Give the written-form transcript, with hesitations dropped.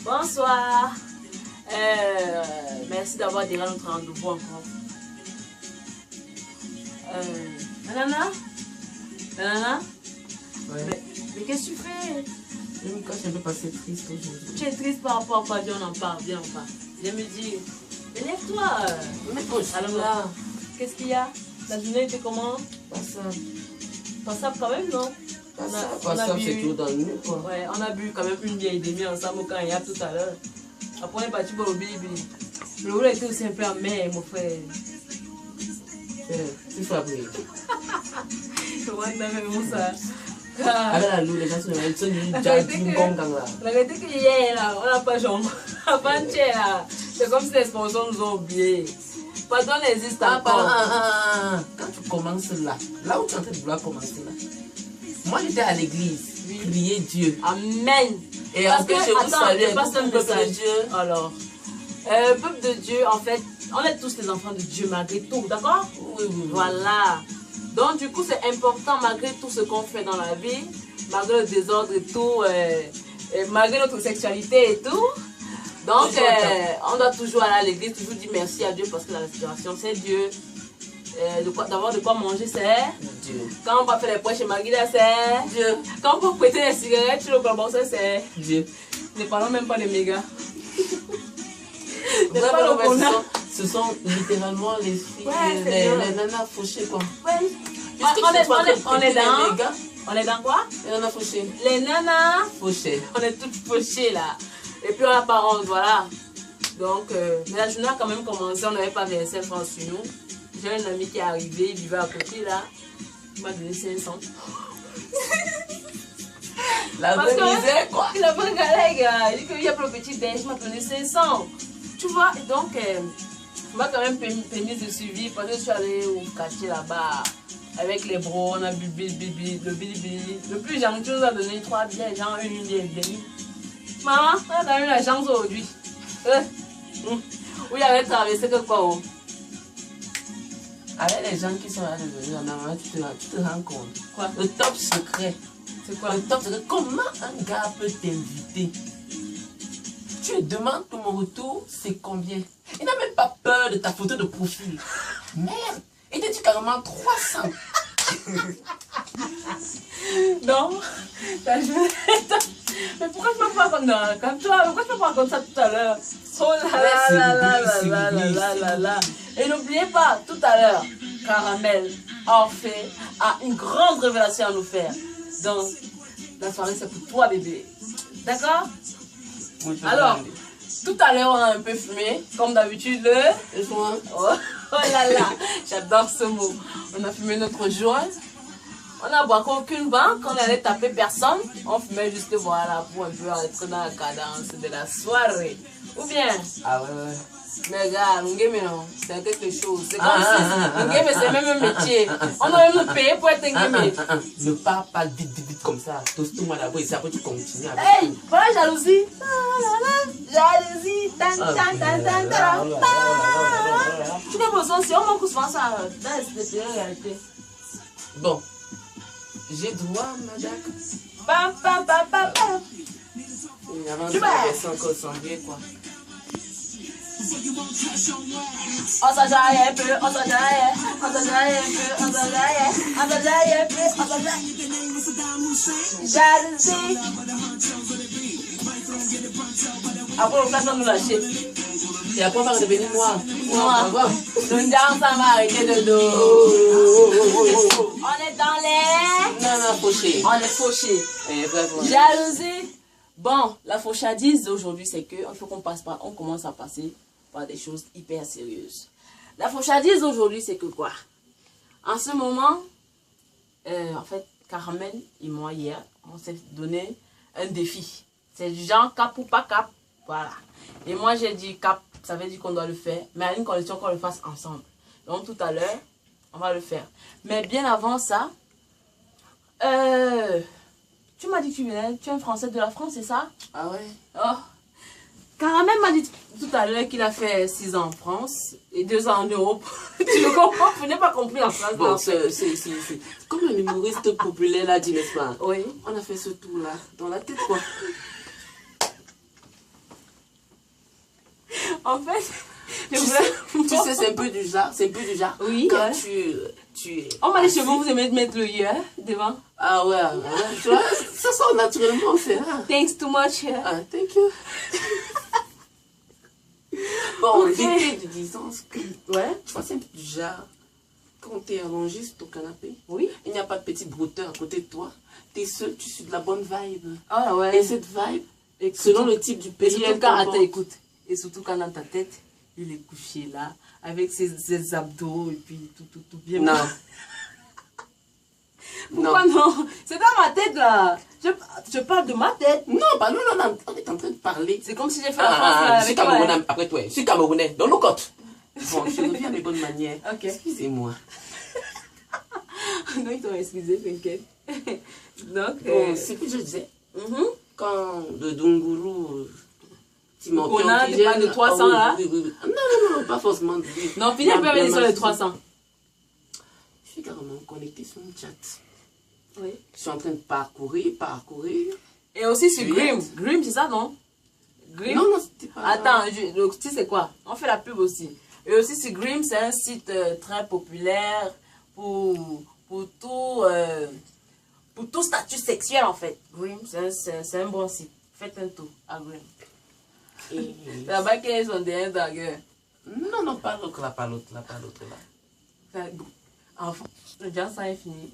Bonsoir. Merci d'avoir déjà notre rendez-vous encore. Nanana? Nanana? Ouais. Mais qu'est-ce que tu fais? Je me cache un peu passé triste aujourd'hui. Tu es triste par rapport à quoi? Viens, on en parle, viens, on parle. Viens me dire. Élève-toi. Mais quand je suis là, Qu'est-ce qu'il y a? La journée était comment? pas ça. Passable quand même, non? Pas ça, pas ça, c'est tout dans le mur, quoi. Ouais, on a bu quand même une vieille demi ensemble quand il y a tout à l'heure. Après, on est parti pour le baby. Le roule était aussi un peu amer, mon frère. C'est fabriqué. Comment on a fait ça? Avec la loue, les gens sont déjà d'une gong là. La vérité que hier, là, on n'a pas jambe. Avant-hier, là, c'est comme si les sponsors nous ont oubliés. Pardon existe encore. Quand tu commences là où tu es en train de vouloir commencer là, moi j'étais à l'église, prier Dieu. Amen. Et Parce après, que, je vous attends, salue, je passe un peuple de message. Dieu. Alors, peuple de Dieu, en fait, on est tous les enfants de Dieu malgré tout, d'accord? Oui. Voilà. Donc, du coup, c'est important, malgré tout ce qu'on fait dans la vie, malgré le désordre et tout, et malgré notre sexualité et tout. Donc, on doit toujours aller à l'église, toujours dire merci à Dieu parce que la respiration, c'est Dieu. D'avoir de quoi manger, c'est Dieu. Quand on va faire les poches chez Maguila, c'est Dieu. Quand on peut prêter les cigarettes sur le colbon, c'est Dieu. Ne parlons même pas de méga. Vraiment, ce sont littéralement les filles, Ouais, les nanas fauchées quoi. Ouais. On est dans quoi? Les nanas fauchées. Les nanas Fauchées. On est toutes fauchées là. Et puis on n'a pas honte, voilà. Donc, mais la journée a quand même commencé, on n'avait pas 25 francs sur nous. J'ai un ami qui est arrivé, il vivait à côté là. Il m'a donné 500. La vraie misère quoi. Il a pris un galère, il dit qu'il y a pour le petit déj, il m'a donné 500. Tu vois, et donc, il m'a quand même permis de suivre parce que je suis allée au quartier là-bas. Avec les bros, on a bu le bilibili. Le plus gentil nous a donné 3 bières, genre une bière et demie. Maman, on a quand même la chance aujourd'hui. Oui, il avait traversé que quoi oh. Avec les gens qui sont là devenus en avant, tu te rends compte. Quoi? Le top secret. C'est quoi? Le top secret. Comment un gars peut t'inviter? Tu lui demandes ton retour, c'est combien? Il n'a même pas peur de ta photo de profil. Merde! Il te dit carrément 300. Non, mais pourquoi je ne peux pas raconter comme toi? Pourquoi je ne peux pas raconter ça tout à l'heure? Oh là là. Et n'oubliez pas, tout à l'heure, Caramel Orphée a une grande révélation à nous faire. Donc, la soirée c'est pour toi bébé. D'accord? Alors, tout à l'heure on a un peu fumé, comme d'habitude le joint. Oh là là, j'adore ce mot. On a fumé notre joint. On n'a boit aucune banque, on allait taper personne. On fumait juste voilà pour un peu être dans la cadence de la soirée. Ou bien? Ah ouais. Mais gars, non, c'est quelque chose. C'est comme si c'est même un métier. On doit même nous payer pour être Ngeme. Ne parle pas vite comme ça. Tosse-toi d'abord et après tu continues avec. Hey, voilà jalousie. Jalousie. Tu n'as besoin, si on manque souvent ça dans cette réalité. Bon, j'ai droit, madame. Il y a un encore sanglier quoi. On s'ajaille un peu, on s'ajaille un peu. Jalousie. Après, on va nous lâcher. Et après, on va redevenir moi. Nous dansons, ça va arrêter de dos. On est dans les... Non, fauché. On est fauché. Jalousie. Bon, la fauchadise d'aujourd'hui, c'est que il faut on commence à passer par des choses hyper sérieuses. La fauchadise d'aujourd'hui, c'est que quoi? En ce moment, en fait, Caramel et moi, hier, on s'est donné un défi. C'est du genre cap ou pas cap. Voilà. Et moi, j'ai dit cap, ça veut dire qu'on doit le faire, mais à une condition qu'on le fasse ensemble. Donc, tout à l'heure, on va le faire. Mais bien avant ça, tu m'as dit que tu es un Français de la France, c'est ça? Ah ouais? Oh. Caramel m'a dit tout à l'heure qu'il a fait 6 ans en France et 2 ans en Europe. Tu le comprends? Vous n'avez pas compris en France. Bon, c'est comme un humoriste populaire l'a dit, n'est-ce pas? Oui. On a fait ce tour-là dans la tête, quoi. En fait, Tu sais, c'est un peu du genre. Oui, quand hein. tu es On m'a dit assis. chez vous, vous aimez mettre le yeux devant. Ah ouais, tu vois, ça sort naturellement, c'est là. Thanks too much. Ah, thank you. Bon, Ok. l'idée de disant que, Ouais. tu vois, c'est un peu du genre, quand tu es allongé sur ton canapé, Oui. il n'y a pas de petit brouteur à côté de toi, tu es seul, tu suis de la bonne vibe. Ah ouais. Et cette vibe, Et selon le type du Et pays, surtout quand, attends, écoute. Et surtout quand dans ta tête, il est couché là, avec ses abdos et puis tout bien. Non. Pourquoi non? C'est dans ma tête là. Je parle de ma tête. Non, bah non, on est en train de parler. C'est comme si j'ai fait la France là, je suis avec toi. Camerounais, Hein. après toi, je suis Camerounais, dans nos côtes. Bon, je reviens des bonnes manières. Ok. Excusez-moi. Non, ils t'ont excusé, t'inquiète. Donc, Bon, c'est ce que je disais. Quand le Dunguru, On a des pas de 300 là. Oui. Non, pas forcément. non, finis un peu avec sur les 300. Je suis carrément connecté sur le chat. Oui. Je suis en train de parcourir. Et aussi sur Oui. Grim. Grim, c'est ça, non? Grim. Non, c'était pas. Attends, le site c'est quoi? On fait la pub aussi. Et aussi sur Grim, c'est un site très populaire pour tout statut sexuel en fait. Grim, c'est un bon site. Faites un tour à Grim. Et... C'est là-bas qu'ils sont des dragueurs. Non, pas l'autre là. Enfin, enfin, le ça est fini.